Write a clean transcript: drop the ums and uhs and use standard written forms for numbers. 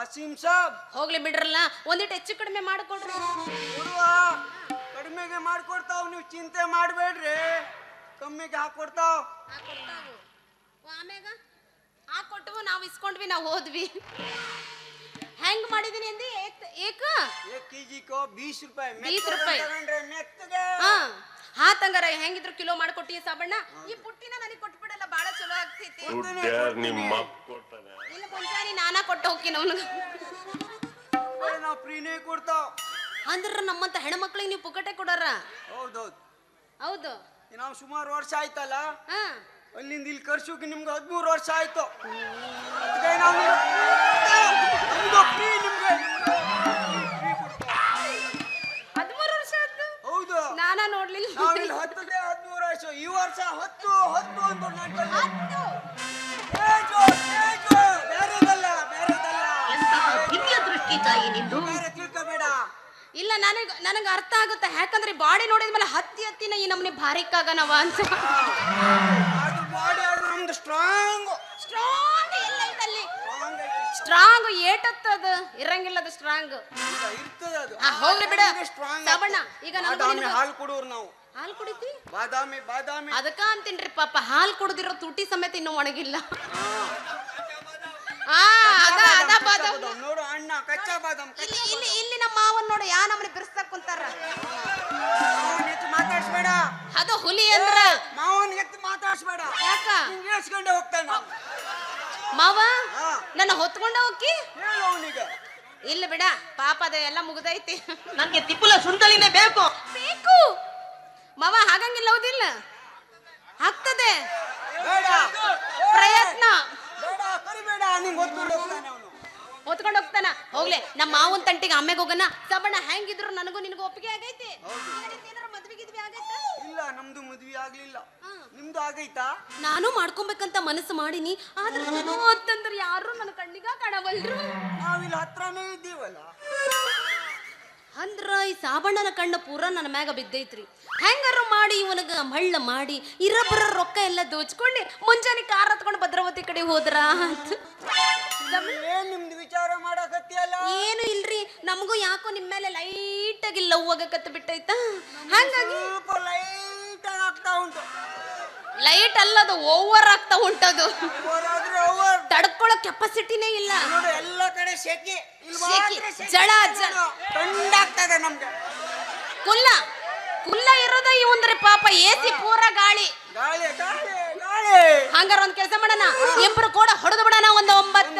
ಕಾಸಿಂ ಸಾಬ್ ಹೋಗ್ಲಿ ಬಿಡ್ರಲ್ಲ, ಒಂದಿಟ್ಟು ಹೆಚ್ಚು ಕಡಿಮೆ ಮಾಡಿಕೊಡ್ರಿ. ಕಡಿಮೆಗೆ ಮಾಡ್ಕೊಡ್ತಾವ್, ನೀವು ಚಿಂತೆ ಮಾಡಬೇಡ್ರಿ, ಕಮ್ಮಿಗೆ ಹಾಕೊಡ್ತಾವ್. ಆಮ್ಯಾಗ ಹಾಕೊಟ್ಟವು, ನಾವು ಇಸ್ಕೊಂಡ್ವಿ, ನಾವು ಹೋದ್ವಿ. ಹೆಂಗ್ ಮಾಡಿದೀನಿ ಅಂದಿ? ಏಕ ಕೆಜಿ ಕೋ 20 ರೂಪಾಯಿ. 20 ರೂಪಾಯಿ ಮೆತ್ತಗೆ. ಹಾ ತಂಗಾರ, ಹೆಂಗಿದ್ರು ಕಿಲೋ ಮಾಡ್ಕೊಟ್ಟಿ ಸಾಬಣ್ಣ. ಈ ಪುಟ್ಟಿನ ನನಗೆ ಕೊಟ್ಬಿಡಲ್ಲ, ಬಾಳ ಚಲೋ ಆಗ್ತೈತಿ. ಇಲ್ಲ ಮುಂಜಾನೆ ನಾನಾ ಕೊಟ್ಟು ಹೋಗ್ತೀನಿ ಅವನಿಗೆ. ನಾವು ಫ್ರೀನೇ ಕೊಡ್ತಾವ್. ಅಂದ್ರ ನಮ್ಮಂತ ಹೆಣ್ಮಕ್ಳಿಗೆ ನೀವು ಪುಕ್ಕಟೆ ಕೊಡಾರ? ಹೌದೌದು ಹೌದು. ನಾವು ಸುಮಾರು ವರ್ಷ ಆಯ್ತಲ್ಲ, ಹಾ, ಅಲ್ಲಿಂದ ಇಲ್ಲಿ ಕರ್ಸೋಕೆ ನಿಮ್ಗೆ 13 ವರ್ಷ ಆಯ್ತು. 13 ವರ್ಷ ಆಯ್ತು. ಹೌದು, ನಾನಾ ನೋಡ್ಲಿಲ್ಲ. 13 ವರ್ಷ. ಈ ವರ್ಷ 10 ತಿಳ್ಕೋಬೇಡ. ಇಲ್ಲ, ನನಗೆ ಅರ್ಥ ಆಗುತ್ತೆ. ಯಾಕಂದ್ರೆ ಬಾಡಿ ನೋಡಿದ್ಮೇಲೆ ಹತ್ತಿನ ಈ ನಮ್ನೆ ಭಾರಿಕ್ಕಾಗನವ ಅಂತ. ನಮ್ದು ಸ್ಟ್ರಾಂಗ್ ಎಲ್ಲ ಐತಲ್ಲಿ. ಸ್ಟ್ರಾಂಗ್ ಏಟತ್ತದ ಇರಂಗಿಲ್ಲ, ಅದು ಸ್ಟ್ರಾಂಗ್ ಇರ್ತದ. ಅದು ಹೋಗ್ಲಿ ಬಿಡ ಸಾಬಣ್ಣ. ಈಗ ಹಾಲು ಕೊಡೋರು ನಾವು. ಹಾಲು ಕುಡಿತಿ? ಬಾದಾಮಿ ಅದಕ್ಕ ಅಂತೀನ್ರಿ ಪಾಪ, ಹಾಲು ಕುಡಿದಿರೋ ತುಟಿ ಸಮೇತ ಇನ್ನೂ ಒಣಗಿಲ್ಲ. ನೋಡು ಅಣ್ಣ, ಕಚ್ಚಾ ಬಾದಾಮ್. ಇಲ್ಲಿ ನಮ್ಮ ಮಾವನ್ ನೋಡು, ಯಾ ನಮ್ಮನೆ ಬಿರ್ಸ್ತಾಕ್ ಕುಂತಾರ. ಮಾತಾಡ್ಸ್ಬೇಡ, ಅದು ಹುಲಿ ಅಂದ್ರ. ಮಾವನ್ ಎತ್ತು ಮಾತಾಡ್ಸ್ಬೇಡ. ಯಾಕ? ಇಳಿಸ್ಕೊಂಡೆ ಹೋಗ್ತಾನ ಮಾವ. ನನ್ನ ಹೊತ್ಕೊಂಡ ಹೋಗಿ ಹೇಳು ಅವನಿಗೆ. ಇಲ್ಲ ಬಿಡ ಪಾಪ, ಅದ ಎಲ್ಲ ಮುಗ್ದೈತಿ. ನನ್ಗೆ ತಿಪ್ಪಲ ಸುಂಟಲಿನೇ ಬೇಕು. ಮಾವ ಹಾಗಂಗಿಲ್ಲ, ಹೌದಿಲ್ಲ? ಆಗ್ತದೆ ಬೇಡ ಪ್ರಯತ್ನ. ಬೇಡ ಕರಿಬೇಡ, ನಿಂಗೆ ಹೊತ್ಕೊಂಡು ಹೋಗ್ತಾನ. ಹೋಗ್ಲೆ, ನಮ್ಮ ಮಾವನ್ ತಂಟಿಗೆ ಆಮ್ಯಾಗ ಹೋಗನ. ಸಾಬಣ್ಣ, ಹೆಂಗಿದ್ರು ನನಗೂ ನಿನಗೂ ಒಪ್ಪಿಗೆ ಆಗೈತಿ. ಮದ್ವಿಗಿದ್ವಿ ಆಗೈತಾ? ಇಲ್ಲ, ನಮ್ದು ಮದ್ವಿ ಆಗ್ಲಿಲ್ಲ. ನಿಮ್ದು ಆಗೈತಾ? ನಾನು ಮಾಡ್ಕೊಬೇಕಂತ ಮನಸ್ಸು ಮಾಡೀನಿ, ಆದ್ರೆ ನಾನು ಅಂತಂದ್ರೆ ಯಾರು ನನ್ನ ಕಣ್ಣಿಗ ಕಾಣವಲ್ರು. ನಾವಿಲ್ಲಿ ಹತ್ರನೇ ಇದ್ದೀವಲ್ಲ. ಅಂದ್ರ ಈ ಸಾಬಣ್ಣನ ಕಣ್ಣು ಪೂರ ನನ್ನ ಮ್ಯಾಗ ಬಿದ್ದೈತ್ರಿ. ಹೆಂಗಾರು ಮಾಡಿ ಇವನಿಗ ಮಳ್ಳ ಮಾಡಿ ಇರಬ್ಬರ ರೊಕ್ಕ ಎಲ್ಲ ದೋಚ್ಕೊಂಡು ಮುಂಜಾನೆ ಕಾರ್ ಹತ್ಕೊಂಡು ಭದ್ರಾವತಿ ಕಡೆ ಹೋದ್ರ ಅಂತ. ನಿಮ್ದು ವಿಚಾರ ಮಾಡಕತ್ತಿಯಲ್ಲ? ಏನು ಇಲ್ರಿ, ನಮಗೂ ಯಾಕೋ ನಿಮ್ಮ ಮೇಲೆ ಲೈಟ್ ಆಗಿ ಲವ್ ಆಗಕತ್ತ ಬಿಟ್ಟೈತಾ. ಹಂಗಾಗಿ ಲೈಟ್ ಆಗ್ತಾ ಉಂಟು. ಲೈಟ್ ಅಲ್ಲದು, ಓವರ್ ಆಗ್ತಾ ಉಂಟದು. ತಡ್ಕೊಳ್ಳೋ ಕೆಪಾಸಿಟಿನೇ ಇಲ್ಲ. ನೋಡಿ, ಎಲ್ಲ ಕಡೆ ಶೆಕೆ, ಜಳ ಕಂಡಾಗ್ತದೆ ನಮ್ಗೆ. ಕುಲ್ಲ ಇರೋದ ಇವಂದ್ರಿ ಪಾಪ. ಎಸಿ ಪೂರ ಗಾಳಿ. ಗಾಳಿ ಹಂಗಾರ ಒಂದ್ ಕೆಲಸ ಮಾಡೋಣ, ಇಬ್ರು ಕೂಡ ಹೊಡೆದು ಬಿಡೋಣ. 9